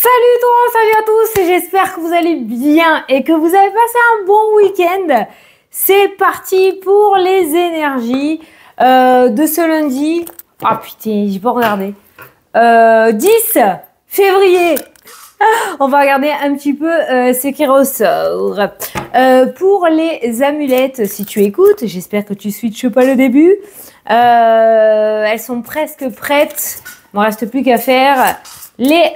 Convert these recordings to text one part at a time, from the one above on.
Salut toi, salut à tous, et j'espère que vous allez bien et que vous avez passé un bon week-end. C'est parti pour les énergies de ce lundi. Ah putain, j'ai pas regardé. 10 février. On va regarder un petit peu ce qui ressort. Pour les amulettes, si tu écoutes, j'espère que tu switches pas le début. Elles sont presque prêtes. Il ne me reste plus qu'à faire les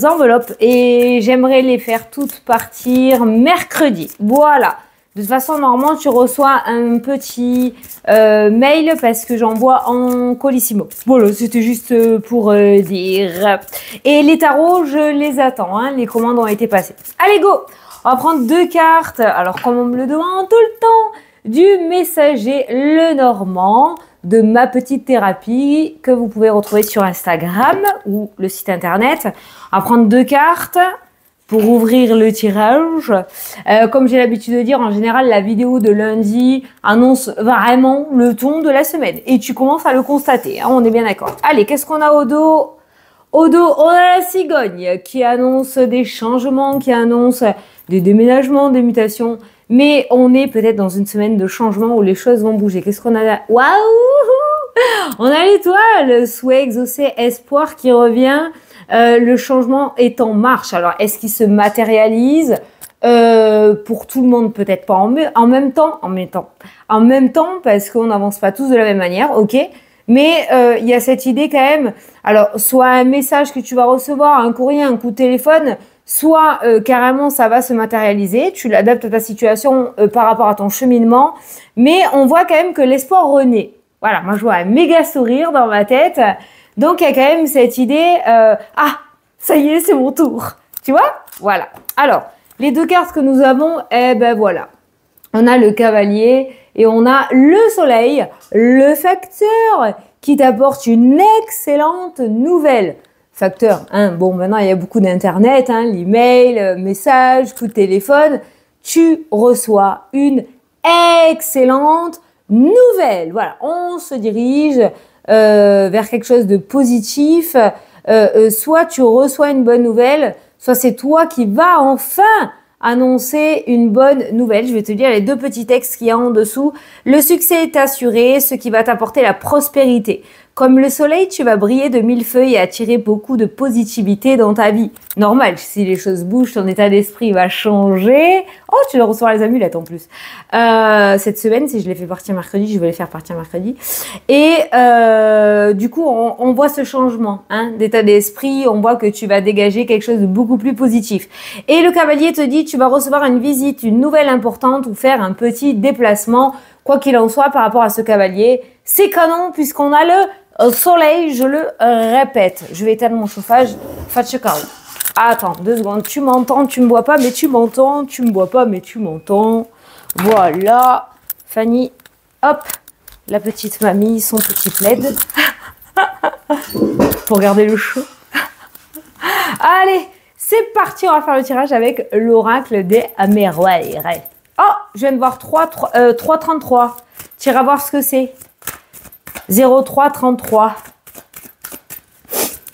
enveloppes et j'aimerais les faire toutes partir mercredi. Voilà. De toute façon, normalement, tu reçois un petit mail parce que j'envoie en colissimo. Voilà, c'était juste pour dire. Et les tarots, je les attends. Hein, les commandes ont été passées. Allez, go! On va prendre deux cartes. Alors, comme on me le demande tout le temps, du messager Lenormand de ma petite thérapie que vous pouvez retrouver sur Instagram ou le site internet. On va prendre deux cartes pour ouvrir le tirage. Comme j'ai l'habitude de dire, en général, la vidéo de lundi annonce vraiment le ton de la semaine. Et tu commences à le constater, hein, on est bien d'accord. Allez, qu'est-ce qu'on a au dos? Au dos, on a la cigogne qui annonce des changements, qui annonce des déménagements, des mutations. Mais on est peut-être dans une semaine de changement où les choses vont bouger. Qu'est-ce qu'on a là? Waouh! On a l'étoile, souhait exaucé, espoir qui revient. Le changement est en marche. Alors, est-ce qu'il se matérialise? Pour tout le monde, peut-être pas en même temps, parce qu'on n'avance pas tous de la même manière, ok? Mais il y a cette idée quand même. Alors, soit un message que tu vas recevoir, un courrier, un coup de téléphone, soit carrément ça va se matérialiser. Tu l'adaptes à ta situation par rapport à ton cheminement. Mais on voit quand même que l'espoir renaît. Voilà, moi je vois un méga sourire dans ma tête. Donc il y a quand même cette idée, ah, ça y est, c'est mon tour. Tu vois? Voilà. Alors, les deux cartes que nous avons, eh ben voilà. On a le cavalier et on a le soleil, le facteur qui t'apporte une excellente nouvelle. Facteur, hein, bon, maintenant il y a beaucoup d'internet, hein, l'email, message, coup de téléphone. Tu reçois une excellente nouvelle. Voilà, on se dirige vers quelque chose de positif. Soit tu reçois une bonne nouvelle, soit c'est toi qui vas enfin annoncer une bonne nouvelle. Je vais te lire les deux petits textes qu'il y a en dessous. Le succès est assuré, ce qui va t'apporter la prospérité. Comme le soleil, tu vas briller de mille feuilles et attirer beaucoup de positivité dans ta vie. Normal, si les choses bougent, ton état d'esprit va changer. Oh, tu dois recevoir les amulettes en plus. Cette semaine, si je les fais partir mercredi, je vais les faire partir mercredi. Et du coup, on voit ce changement hein, d'état d'esprit. On voit que tu vas dégager quelque chose de beaucoup plus positif. Et le cavalier te dit, tu vas recevoir une visite, une nouvelle importante ou faire un petit déplacement. Quoi qu'il en soit, par rapport à ce cavalier, c'est canon puisqu'on a le soleil, je le répète. Je vais éteindre mon chauffage. Attends, 2 secondes. Tu m'entends, tu me vois pas, mais tu m'entends. Tu me vois pas, mais tu m'entends. Voilà. Fanny, hop. La petite mamie, son petit plaid. Pour garder le chaud. Allez, c'est parti. On va faire le tirage avec l'oracle des merveilles. Oh, je viens de voir 3,33. Tu iras voir ce que c'est. 0,333.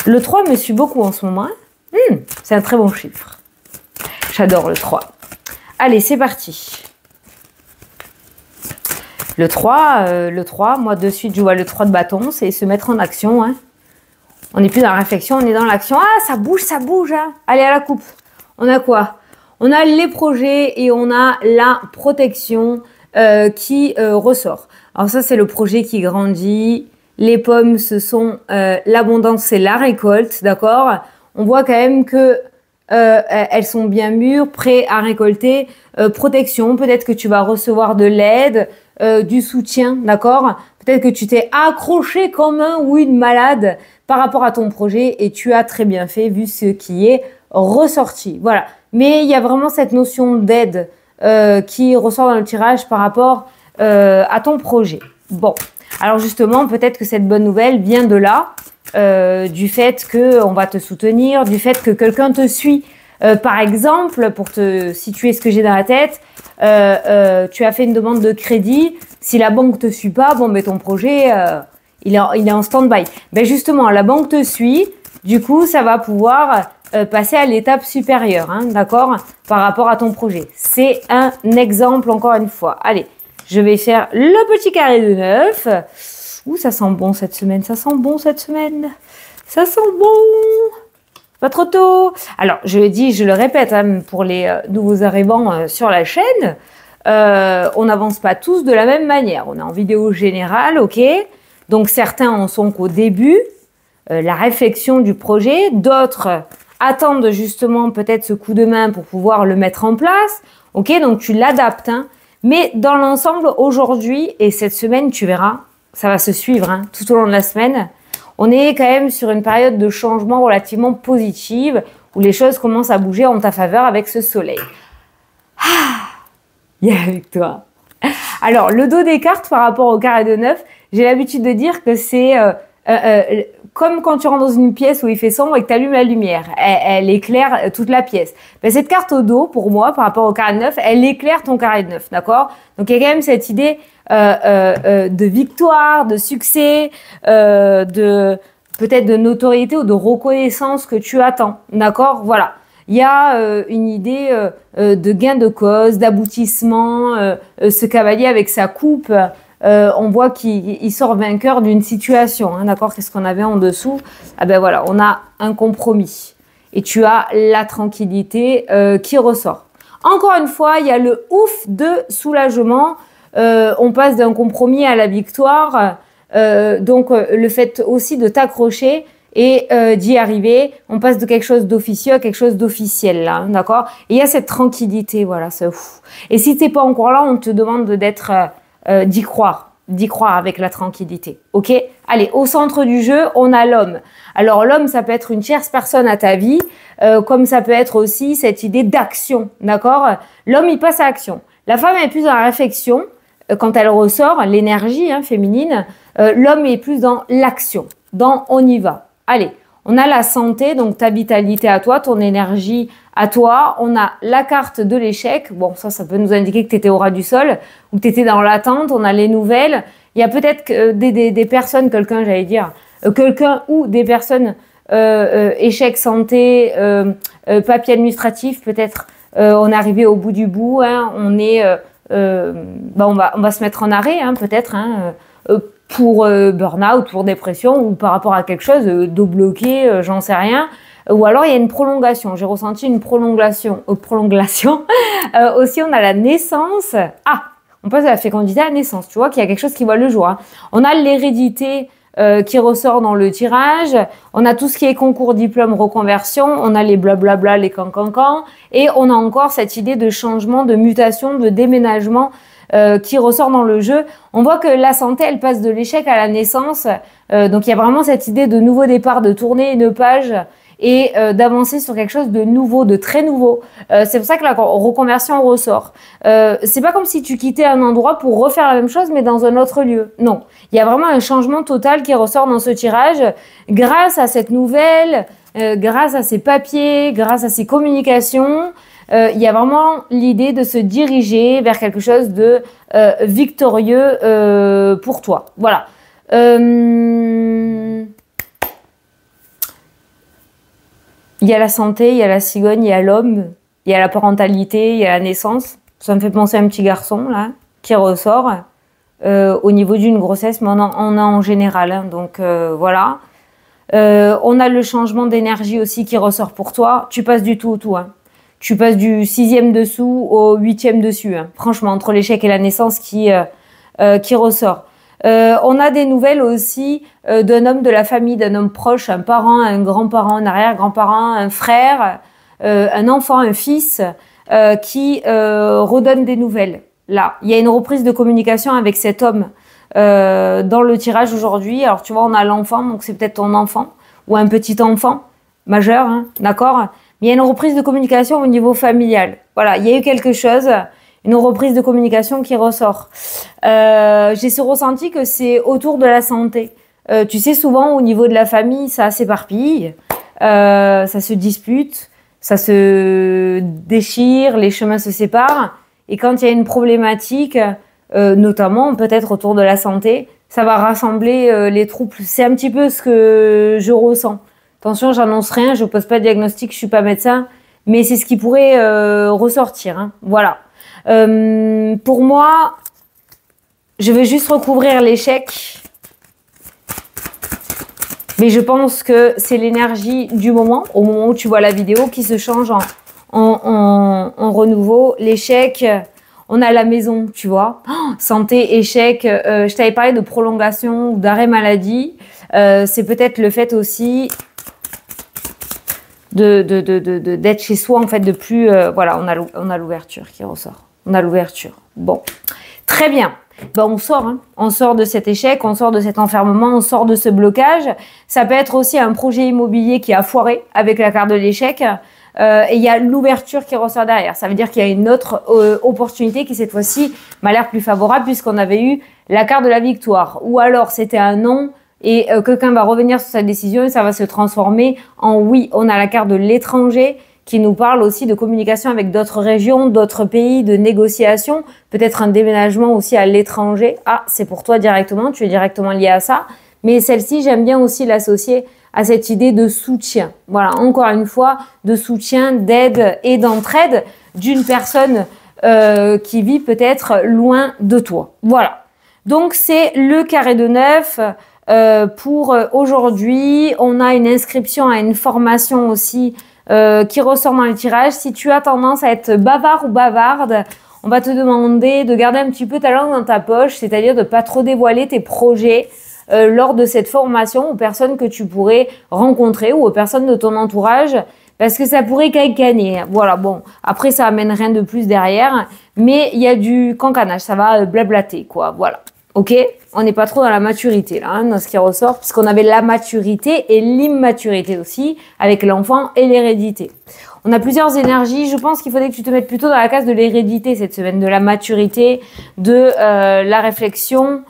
Le 3 me suit beaucoup en ce moment. C'est un très bon chiffre. J'adore le 3. Allez, c'est parti. Le 3, moi de suite, je vois le 3 de bâton. C'est se mettre en action. Hein. On n'est plus dans la réflexion, on est dans l'action. Ah, ça bouge. Hein. Allez, à la coupe. On a quoi? On a les projets et on a la protection qui ressort. Alors ça, c'est le projet qui grandit. Les pommes, ce sont l'abondance, c'est la récolte, d'accord? On voit quand même que elles sont bien mûres, prêtes à récolter. Protection, peut-être que tu vas recevoir de l'aide, du soutien, d'accord? Peut-être que tu t'es accroché comme un ou une malade par rapport à ton projet et tu as très bien fait vu ce qui est ressorti. Voilà. Mais il y a vraiment cette notion d'aide qui ressort dans le tirage par rapport à ton projet. Bon, alors justement, peut-être que cette bonne nouvelle vient de là, du fait qu'on va te soutenir, du fait que quelqu'un te suit. Par exemple, pour te situer ce que j'ai dans la tête, tu as fait une demande de crédit. Si la banque te suit pas, bon, mais ton projet, il est en stand-by. Ben justement, la banque te suit. Du coup, ça va pouvoir passer à l'étape supérieure, hein, d'accord, par rapport à ton projet. C'est un exemple, encore une fois. Allez, je vais faire le petit carré de 9. Ouh, ça sent bon cette semaine, ça sent bon cette semaine. Ça sent bon. Pas trop tôt. Alors, je le dis, je le répète, hein, pour les nouveaux arrivants sur la chaîne, on n'avance pas tous de la même manière. On est en vidéo générale, ok? Donc, certains en sont qu'au début, la réflexion du projet. D'autres attendent justement peut-être ce coup de main pour pouvoir le mettre en place. Ok? Donc, tu l'adaptes. Hein. Mais dans l'ensemble, aujourd'hui et cette semaine, tu verras, ça va se suivre hein, tout au long de la semaine. On est quand même sur une période de changement relativement positive où les choses commencent à bouger en ta faveur avec ce soleil. Il y a avec toi. Alors, le dos des cartes par rapport au carré de 9, j'ai l'habitude de dire que c'est comme quand tu rentres dans une pièce où il fait sombre et que tu allumes la lumière. Elle éclaire toute la pièce. Ben, cette carte au dos, pour moi, par rapport au carré de 9, elle éclaire ton carré de 9, d'accord? Donc, il y a quand même cette idée de victoire, de succès, de peut-être de notoriété ou de reconnaissance que tu attends, d'accord? Voilà. Il y a une idée de gain de cause, d'aboutissement. Ce cavalier avec sa coupe, on voit qu'il sort vainqueur d'une situation, hein, d'accord? Qu'est-ce qu'on avait en dessous? Ah ben voilà, on a un compromis. Et tu as la tranquillité qui ressort. Encore une fois, il y a le ouf de soulagement. On passe d'un compromis à la victoire. Donc, le fait aussi de t'accrocher et d'y arriver, on passe de quelque chose d'officieux à quelque chose d'officiel, là, hein, d'accord? Et il y a cette tranquillité, voilà, c'est ouf. Et si t'es pas encore là, on te demande d'être, d'y croire avec la tranquillité, ok? Allez, au centre du jeu, on a l'homme. Alors, l'homme, ça peut être une tierce personne à ta vie, comme ça peut être aussi cette idée d'action, d'accord? L'homme, il passe à l'action. La femme est plus dans la réflexion, quand elle ressort, l'énergie hein, féminine, l'homme est plus dans l'action, dans on y va. Allez, on a la santé, donc ta vitalité à toi, ton énergie à toi. On a la carte de l'échec. Bon, ça peut nous indiquer que tu étais au ras du sol ou que tu étais dans l'attente. On a les nouvelles. Il y a peut-être des personnes, quelqu'un ou des personnes, échec, santé, papier administratif, peut-être on est arrivé au bout du bout. Hein, on est... on va se mettre en arrêt, hein, peut-être, hein, pour burn-out, pour dépression ou par rapport à quelque chose, dos bloqué, j'en sais rien. Ou alors il y a une prolongation. J'ai ressenti une prolongation. Aussi, on a la naissance. Ah, on passe à la fécondité à la naissance. Tu vois qu'il y a quelque chose qui voit le jour. Hein. On a l'hérédité qui ressort dans le tirage. On a tout ce qui est concours, diplôme, reconversion. On a les blablabla, les can-can-can. Et on a encore cette idée de changement, de mutation, de déménagement qui ressort dans le jeu. On voit que la santé, elle passe de l'échec à la naissance. Donc, il y a vraiment cette idée de nouveau départ, de tourner une page et d'avancer sur quelque chose de nouveau, de très nouveau. C'est pour ça que la reconversion ressort. C'est pas comme si tu quittais un endroit pour refaire la même chose, mais dans un autre lieu. Non. Il y a vraiment un changement total qui ressort dans ce tirage grâce à cette nouvelle, grâce à ces papiers, grâce à ces communications. Il y a vraiment l'idée de se diriger vers quelque chose de victorieux pour toi. Voilà. Il y a la santé, il y a la cigogne, il y a l'homme, il y a la parentalité, il y a la naissance. Ça me fait penser à un petit garçon là qui ressort au niveau d'une grossesse, mais on a en général. Hein, donc voilà. On a le changement d'énergie aussi qui ressort pour toi. Tu passes du tout au tout. Hein. Tu passes du 6e dessous au 8e dessus. Hein. Franchement, entre l'échec et la naissance qui ressort. On a des nouvelles aussi d'un homme de la famille, d'un homme proche, un parent, un grand-parent, un arrière-grand-parent, un frère, un enfant, un fils qui redonne des nouvelles. Là, il y a une reprise de communication avec cet homme dans le tirage aujourd'hui. Alors tu vois, on a l'enfant, donc c'est peut-être ton enfant ou un petit enfant majeur, hein, d'accord? Mais il y a une reprise de communication au niveau familial. Voilà, il y a eu quelque chose, une reprise de communication qui ressort. J'ai ce ressenti que c'est autour de la santé. Tu sais, souvent au niveau de la famille, ça s'éparpille, ça se dispute, ça se déchire, les chemins se séparent. Et quand il y a une problématique, notamment peut-être autour de la santé, ça va rassembler les troupes. C'est un petit peu ce que je ressens. Attention, j'annonce rien, je pose pas de diagnostic, je suis pas médecin, mais c'est ce qui pourrait ressortir. Hein. Voilà. Pour moi, je vais juste recouvrir l'échec. Mais je pense que c'est l'énergie du moment, au moment où tu vois la vidéo, qui se change en renouveau. L'échec, on a la maison, tu vois. Oh, santé, échec. Je t'avais parlé de prolongation ou d'arrêt maladie. C'est peut-être le fait aussi d'être chez soi, en fait, de plus... voilà, on a l'ouverture qui ressort. On a l'ouverture. Bon, très bien. Ben, on sort, hein. On sort de cet échec, on sort de cet enfermement, on sort de ce blocage. Ça peut être aussi un projet immobilier qui a foiré avec la carte de l'échec. Et il y a l'ouverture qui ressort derrière. Ça veut dire qu'il y a une autre opportunité qui cette fois-ci m'a l'air plus favorable puisqu'on avait eu la carte de la victoire. Ou alors c'était un non et quelqu'un va revenir sur sa décision et ça va se transformer en oui. On a la carte de l'étranger qui nous parle aussi de communication avec d'autres régions, d'autres pays, de négociation, peut-être un déménagement aussi à l'étranger. Ah, c'est pour toi directement, tu es directement lié à ça. Mais celle-ci, j'aime bien aussi l'associer à cette idée de soutien. Voilà, encore une fois, de soutien, d'aide et d'entraide d'une personne qui vit peut-être loin de toi. Voilà. Donc, c'est le carré de 9. Pour aujourd'hui, on a une inscription à une formation aussi qui ressort dans le tirage. Si tu as tendance à être bavard ou bavarde, on va te demander de garder un petit peu ta langue dans ta poche, c'est-à-dire de pas trop dévoiler tes projets lors de cette formation aux personnes que tu pourrais rencontrer ou aux personnes de ton entourage, parce que ça pourrait cacaner. Voilà, bon, après ça amène rien de plus derrière, mais il y a du cancanage, ça va blablater, quoi, voilà. Ok, on n'est pas trop dans la maturité là, hein, dans ce qui ressort, puisqu'on avait la maturité et l'immaturité aussi, avec l'enfant et l'hérédité. On a plusieurs énergies, je pense qu'il faudrait que tu te mettes plutôt dans la case de l'hérédité cette semaine, de la maturité, de la réflexion,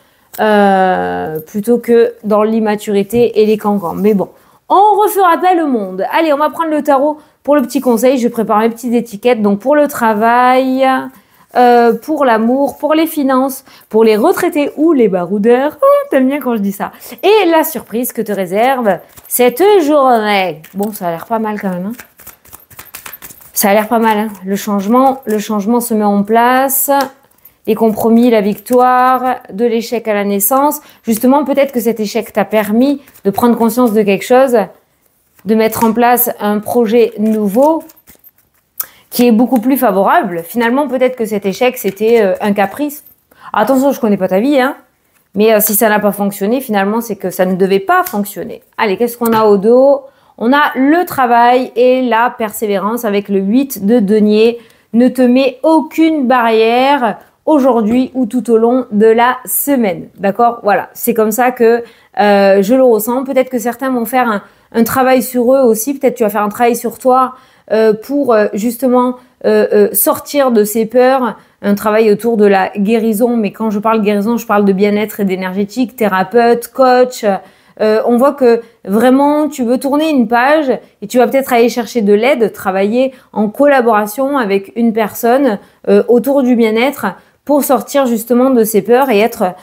plutôt que dans l'immaturité et les cancans. Mais bon, on refera pas le monde. Allez, on va prendre le tarot pour le petit conseil, je prépare mes petites étiquettes, donc pour le travail... pour l'amour, pour les finances, pour les retraités ou les baroudeurs. Oh, t'aimes bien quand je dis ça. Et la surprise que te réserve cette journée. Bon, ça a l'air pas mal quand même. Hein. Ça a l'air pas mal. Hein. Le changement se met en place. Les compromis, la victoire, de l'échec à la naissance. Justement, peut-être que cet échec t'a permis de prendre conscience de quelque chose, de mettre en place un projet nouveau qui est beaucoup plus favorable. Finalement, peut-être que cet échec, c'était un caprice. Attention, je connais pas ta vie, hein. Mais si ça n'a pas fonctionné, finalement, c'est que ça ne devait pas fonctionner. Allez, qu'est-ce qu'on a au dos? On a le travail et la persévérance avec le 8 de denier. Ne te mets aucune barrière aujourd'hui ou tout au long de la semaine. D'accord? Voilà, c'est comme ça que je le ressens. Peut-être que certains vont faire un travail sur eux aussi. Peut-être que tu vas faire un travail sur toi pour justement sortir de ces peurs, un travail autour de la guérison. Mais quand je parle guérison, je parle de bien-être et d'énergétique, thérapeute, coach. On voit que vraiment tu veux tourner une page et tu vas peut-être aller chercher de l'aide, travailler en collaboration avec une personne autour du bien-être pour sortir justement de ces peurs et être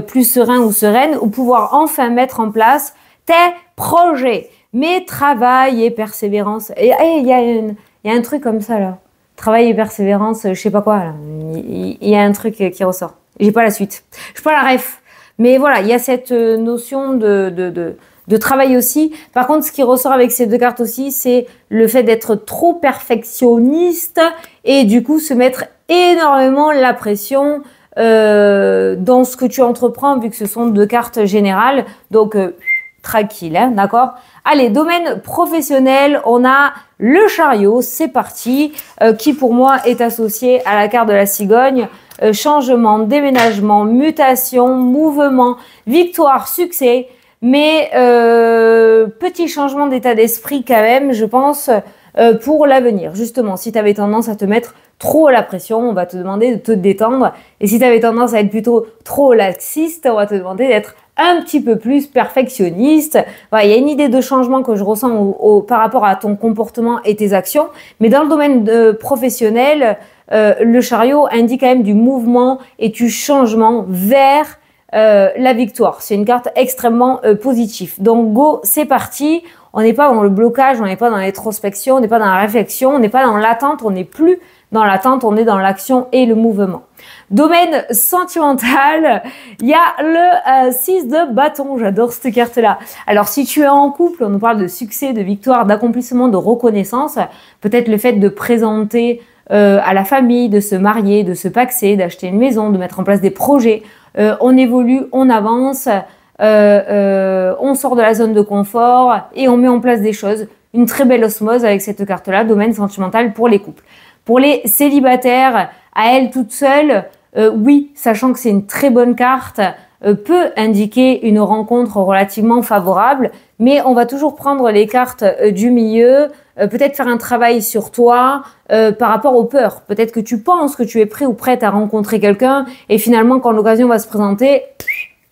plus serein ou sereine ou pouvoir enfin mettre en place tes projets. Mais travail et persévérance. Et il y a un truc comme ça là. Travail et persévérance, je sais pas quoi là. Il y a un truc qui ressort. J'ai pas la suite. Je pas la ref. Mais voilà, il y a cette notion de travail aussi. Par contre, ce qui ressort avec ces deux cartes aussi, c'est le fait d'être trop perfectionniste et du coup se mettre énormément la pression dans ce que tu entreprends, vu que ce sont deux cartes générales. Donc, tranquille, hein, d'accord? Allez, domaine professionnel, on a le chariot, c'est parti, qui pour moi est associé à la carte de la cigogne. Changement, déménagement, mutation, mouvement, victoire, succès, mais petit changement d'état d'esprit quand même, je pense, pour l'avenir. Justement, si tu avais tendance à te mettre trop la pression, on va te demander de te détendre. Et si tu avais tendance à être plutôt trop laxiste, on va te demander d'être un petit peu plus perfectionniste. Voilà, il y a une idée de changement que je ressens par rapport à ton comportement et tes actions. Mais dans le domaine professionnel, le chariot indique quand même du mouvement et du changement vers la victoire. C'est une carte extrêmement positive. Donc go, c'est parti. on n'est pas dans le blocage, on n'est pas dans l'introspection, on n'est pas dans la réflexion, on n'est pas dans l'attente, on n'est plus dans l'attente, on est dans l'action et le mouvement. Domaine sentimental, il y a le 6 de bâton, j'adore cette carte-là. Alors si tu es en couple, on nous parle de succès, de victoire, d'accomplissement, de reconnaissance, peut-être le fait de présenter à la famille, de se marier, de se paxer, d'acheter une maison, de mettre en place des projets. On évolue, on avance, on sort de la zone de confort et on met en place des choses. Une très belle osmose avec cette carte-là, domaine sentimental pour les couples. Pour les célibataires, à elle toute seule, oui, sachant que c'est une très bonne carte, peut indiquer une rencontre relativement favorable, mais on va toujours prendre les cartes du milieu, peut-être faire un travail sur toi par rapport aux peurs. Peut-être que tu penses que tu es prêt ou prête à rencontrer quelqu'un et finalement quand l'occasion va se présenter,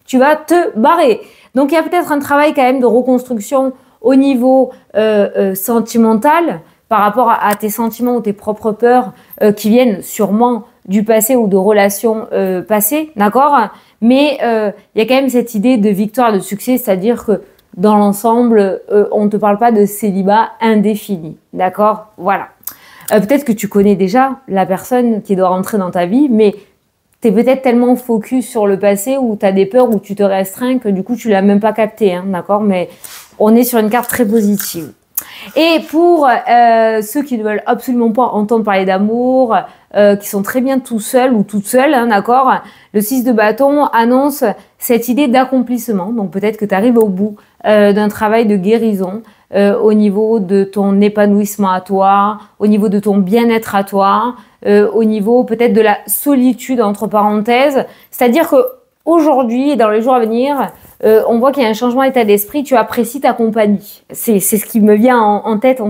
tu vas te barrer. Donc il y a peut-être un travail quand même de reconstruction au niveau sentimental par rapport à tes sentiments ou tes propres peurs qui viennent sûrement du passé ou de relations passées, d'accord? Mais il y a quand même cette idée de victoire, de succès, c'est-à-dire que dans l'ensemble, on ne te parle pas de célibat indéfini, d'accord? Voilà. Peut-être que tu connais déjà la personne qui doit rentrer dans ta vie, mais tu es peut-être tellement focus sur le passé où tu as des peurs, où tu te restreins que du coup, tu l'as même pas capté, hein, d'accord? Mais on est sur une carte très positive. Et pour ceux qui ne veulent absolument pas entendre parler d'amour, qui sont très bien tout seuls ou toutes seules, hein, d'accord, le 6 de bâton annonce cette idée d'accomplissement. Donc peut-être que tu arrives au bout d'un travail de guérison au niveau de ton épanouissement à toi, au niveau de ton bien-être à toi, au niveau peut-être de la solitude entre parenthèses. C'est-à-dire que aujourd'hui et dans les jours à venir, on voit qu'il y a un changement d'état d'esprit, tu apprécies ta compagnie. C'est ce qui me vient en tête.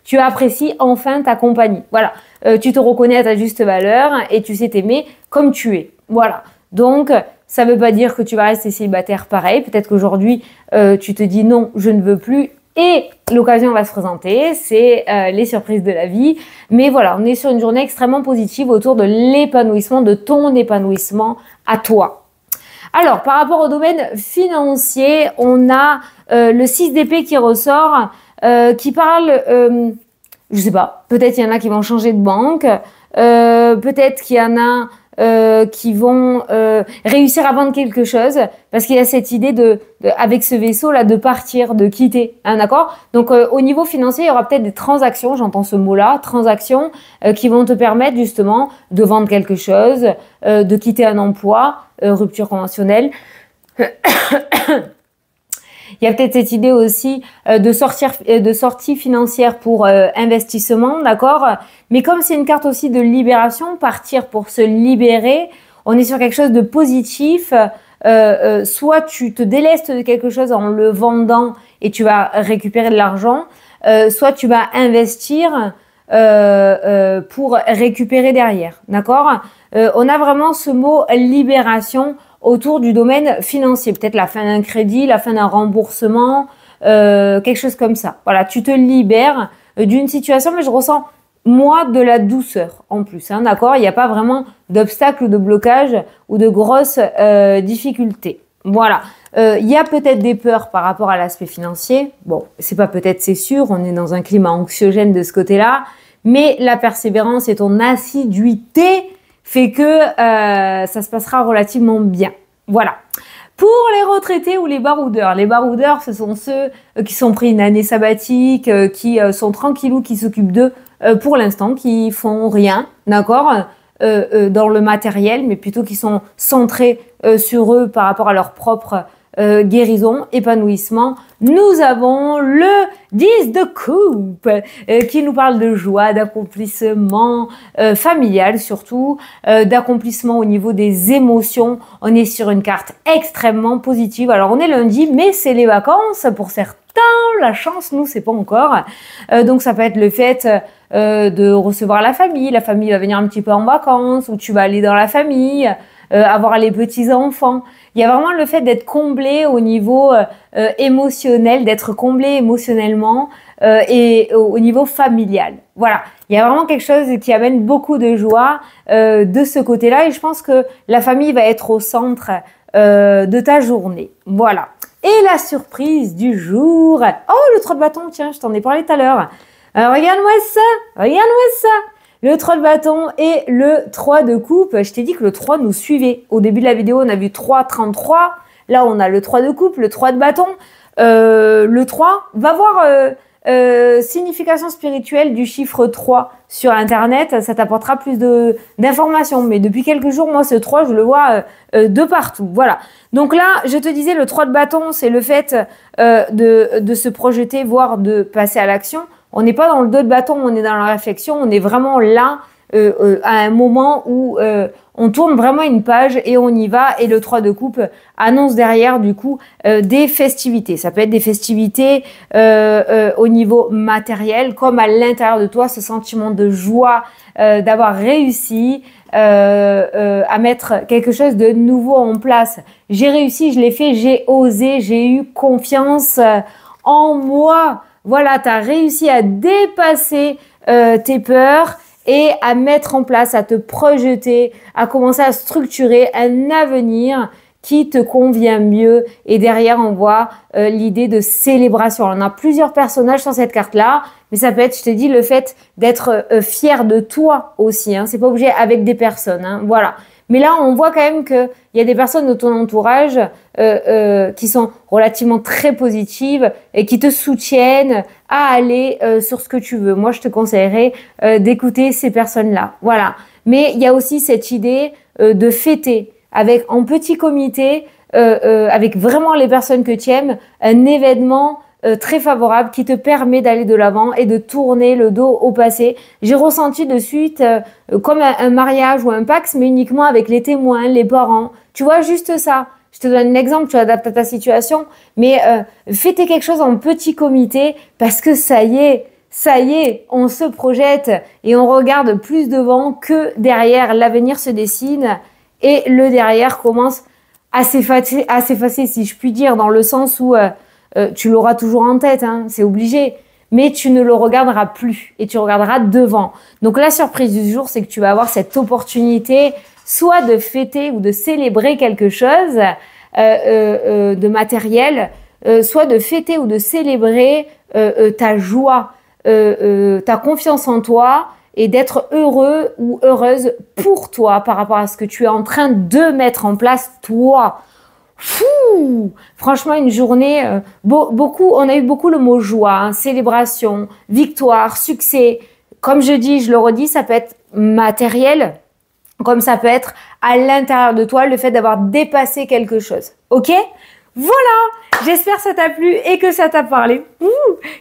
Tu apprécies enfin ta compagnie. Voilà. Tu te reconnais à ta juste valeur et tu sais t'aimer comme tu es. Voilà. Donc, ça ne veut pas dire que tu vas rester célibataire pareil. Peut-être qu'aujourd'hui, tu te dis non, je ne veux plus. Et l'occasion va se présenter, c'est les surprises de la vie. Mais voilà, on est sur une journée extrêmement positive autour de l'épanouissement, de ton épanouissement à toi. Alors, par rapport au domaine financier, on a le 6 d'épée qui ressort, qui parle, je sais pas, peut-être il y en a qui vont changer de banque, peut-être qu'il y en a qui vont réussir à vendre quelque chose, parce qu'il y a cette idée avec ce vaisseau-là, de partir, de quitter, hein, d'accord? Donc, au niveau financier, il y aura peut-être des transactions, j'entends ce mot-là, transactions, qui vont te permettre justement de vendre quelque chose, de quitter un emploi, rupture conventionnelle. Il y a peut-être cette idée aussi de sortie financière pour investissement, d'accord? Mais comme c'est une carte aussi de libération, partir pour se libérer, on est sur quelque chose de positif. Soit tu te délestes de quelque chose en le vendant et tu vas récupérer de l'argent, soit tu vas investir pour récupérer derrière, d'accord? On a vraiment ce mot libération autour du domaine financier, peut-être la fin d'un crédit, la fin d'un remboursement, quelque chose comme ça. Voilà, tu te libères d'une situation, mais je ressens, moi, de la douceur en plus, hein, d'accord? Il n'y a pas vraiment d'obstacle ou de blocage ou de grosses difficultés. Voilà. Il y a peut-être des peurs par rapport à l'aspect financier. Bon, c'est pas peut-être, c'est sûr, on est dans un climat anxiogène de ce côté-là, mais la persévérance et ton assiduité fait que ça se passera relativement bien. Voilà. Pour les retraités ou les baroudeurs, ce sont ceux qui sont pris une année sabbatique, qui sont tranquillous, qui s'occupent d'eux pour l'instant, qui font rien, d'accord, dans le matériel, mais plutôt qui sont centrés sur eux par rapport à leur propre guérison, épanouissement. Nous avons le 10 de coupe qui nous parle de joie, d'accomplissement familial surtout, d'accomplissement au niveau des émotions. On est sur une carte extrêmement positive. Alors on est lundi, mais c'est les vacances pour certains. La chance, nous, c'est pas encore. Donc ça peut être le fait de recevoir la famille va venir un petit peu en vacances, ou tu vas aller dans la famille, avoir les petits-enfants. Il y a vraiment le fait d'être comblé au niveau émotionnel, d'être comblé émotionnellement et au niveau familial. Voilà, il y a vraiment quelque chose qui amène beaucoup de joie de ce côté-là, et je pense que la famille va être au centre de ta journée. Voilà. Et la surprise du jour. Oh, le 3 de bâton, tiens, je t'en ai parlé tout à l'heure. Regarde-moi ça, regarde-moi ça. Le 3 de bâton et le 3 de coupe. Je t'ai dit que le 3 nous suivait. Au début de la vidéo, on a vu 3, 33. Là, on a le 3 de coupe, le 3 de bâton. Le 3 va voir signification spirituelle du chiffre 3 sur Internet. Ça t'apportera plus d'informations. Mais depuis quelques jours, moi, ce 3, je le vois de partout. Voilà. Donc là, je te disais, le 3 de bâton, c'est le fait de se projeter, voire de passer à l'action. On n'est pas dans le 2 de bâton, on est dans la réflexion. On est vraiment là à un moment où on tourne vraiment une page et on y va. Et le 3 de coupe annonce derrière, du coup, des festivités. Ça peut être des festivités au niveau matériel, comme à l'intérieur de toi, ce sentiment de joie d'avoir réussi à mettre quelque chose de nouveau en place. J'ai réussi, je l'ai fait, j'ai osé, j'ai eu confiance en moi. Voilà, tu as réussi à dépasser tes peurs et à mettre en place, à te projeter, à commencer à structurer un avenir qui te convient mieux. Et derrière, on voit l'idée de célébration. On a plusieurs personnages sur cette carte-là, mais ça peut être, je te dis, le fait d'être fier de toi aussi. Hein. C'est pas obligé avec des personnes. Hein. Voilà. Mais là, on voit quand même qu'il y a des personnes de ton entourage qui sont relativement très positives et qui te soutiennent à aller sur ce que tu veux. Moi, je te conseillerais d'écouter ces personnes-là. Voilà. Mais il y a aussi cette idée de fêter en petit comité, avec vraiment les personnes que tu aimes, un événement très favorable qui te permet d'aller de l'avant et de tourner le dos au passé. J'ai ressenti de suite comme un mariage ou un Pacs, mais uniquement avec les témoins, les parents. Tu vois, juste ça. Je te donne un exemple, tu adaptes à ta situation, mais fêter quelque chose en petit comité parce que ça y est, on se projette et on regarde plus devant que derrière. L'avenir se dessine et le derrière commence à s'effacer, si je puis dire, dans le sens où tu l'auras toujours en tête, hein, c'est obligé, mais tu ne le regarderas plus et tu regarderas devant. Donc la surprise du jour, c'est que tu vas avoir cette opportunité soit de fêter ou de célébrer quelque chose de matériel, soit de fêter ou de célébrer ta joie, ta confiance en toi et d'être heureux ou heureuse pour toi par rapport à ce que tu es en train de mettre en place toi. Fou! Franchement, une journée, on a eu beaucoup le mot joie, hein, célébration, victoire, succès. Comme je dis, je le redis, ça peut être matériel, comme ça peut être à l'intérieur de toi, le fait d'avoir dépassé quelque chose. Ok? Voilà! J'espère que ça t'a plu et que ça t'a parlé.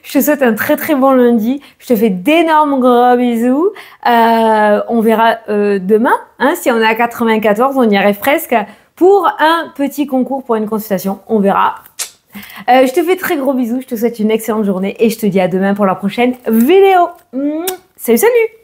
Je te souhaite un très très bon lundi. Je te fais d'énormes gros bisous. On verra demain. Hein, si on est à 94, on y arrive presque. Pour un petit concours pour une consultation. On verra. Je te fais très gros bisous. Je te souhaite une excellente journée et je te dis à demain pour la prochaine vidéo. Salut, salut!